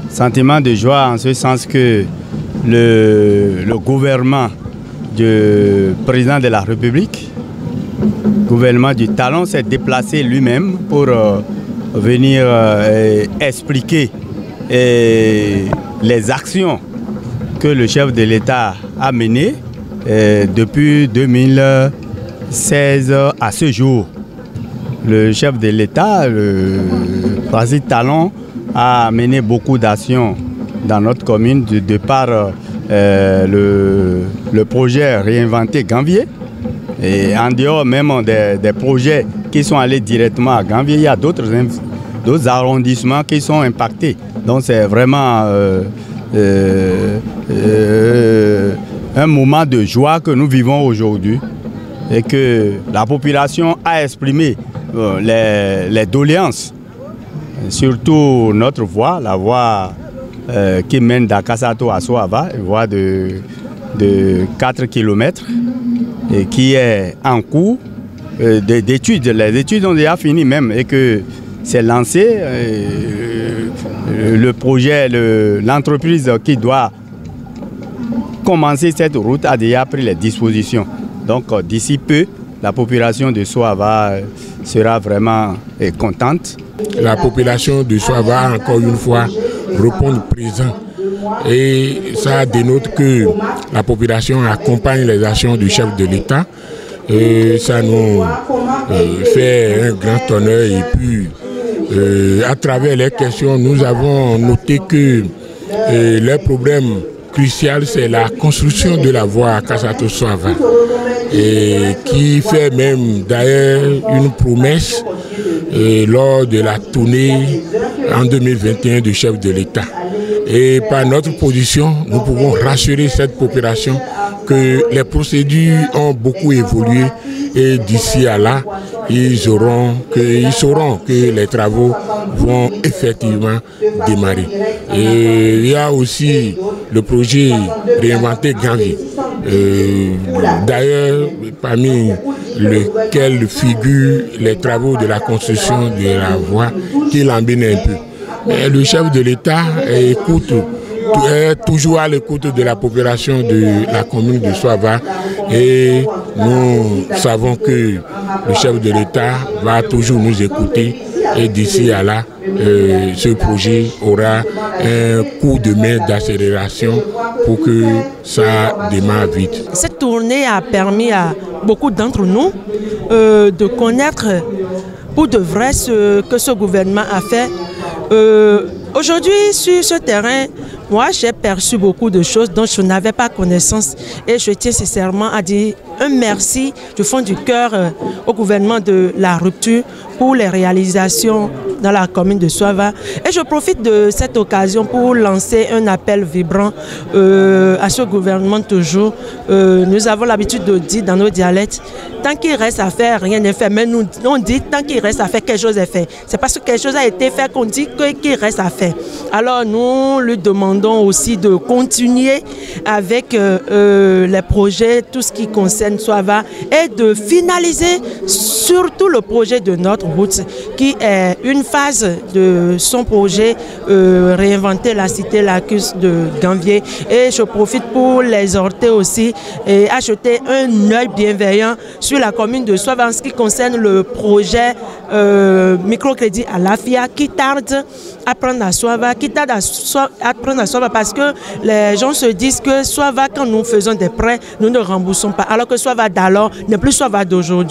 Sentiment de joie en ce sens que le gouvernement du président de la République, gouvernement du Talon, s'est déplacé lui-même pour venir expliquer les actions que le chef de l'État a menées depuis 2016 à ce jour. Le chef de l'État, le président Talon, a mené beaucoup d'actions dans notre commune de par le projet Réinventer Gambier. Et en dehors même des projets qui sont allés directement à Gambier, il y a d'autres arrondissements qui sont impactés. Donc c'est vraiment un moment de joie que nous vivons aujourd'hui et que la population a exprimé les doléances, surtout notre voie, la voie qui mène d'Akasato à Soava, une voie de 4 km et qui est en cours d'études. Les études ont déjà fini même et que c'est lancé. Le projet, l'entreprise qui doit commencer cette route a déjà pris les dispositions. Donc d'ici peu, la population de Soava sera vraiment contente. La population de Soava, encore une fois, répond présent. Et ça dénote que la population accompagne les actions du chef de l'État. Et ça nous fait un grand honneur. Et puis, à travers les questions, nous avons noté que le problème crucial, c'est la construction de la voie Akasato-Soava. Et qui fait même d'ailleurs une promesse lors de la tournée en 2021 du chef de l'État. Et par notre position, nous pouvons rassurer cette population que les procédures ont beaucoup évolué et d'ici à là, ils sauront que les travaux vont effectivement démarrer. Et il y a aussi le projet Réinventer Gambier. D'ailleurs, parmi lesquels figurent les travaux de la construction de la voie qui l'embête un peu. Mais le chef de l'État est toujours à l'écoute de la population de la commune de Soava et nous savons que le chef de l'État va toujours nous écouter et d'ici à là, ce projet aura un coup de main d'accélération pour que ça démarre vite. Cette tournée a permis à beaucoup d'entre nous de connaître pour de vrai ce que ce gouvernement a fait. Aujourd'hui, sur ce terrain, moi j'ai perçu beaucoup de choses dont je n'avais pas connaissance et je tiens sincèrement à dire un merci du fond du cœur au gouvernement de la rupture pour les réalisations dans la commune de Soava. Et je profite de cette occasion pour lancer un appel vibrant à ce gouvernement toujours. Nous avons l'habitude de dire dans nos dialectes, tant qu'il reste à faire, rien n'est fait. Mais nous, on dit, tant qu'il reste à faire, quelque chose est fait. C'est parce que quelque chose a été fait qu'on dit qu'il reste à faire. Alors nous lui demandons aussi de continuer avec les projets, tout ce qui concerne Soava, et de finaliser surtout le projet de notre route, qui est une phase de son projet, réinventer la cité lacus de Gambier. Et je profite pour les exhorter aussi et acheter un œil bienveillant sur la commune de Soava en ce qui concerne le projet microcrédit à l'AFIA qui tarde à prendre à Soava, parce que les gens se disent que Soava, quand nous faisons des prêts, nous ne remboursons pas, alors que Soava d'alors n'est plus Soava d'aujourd'hui.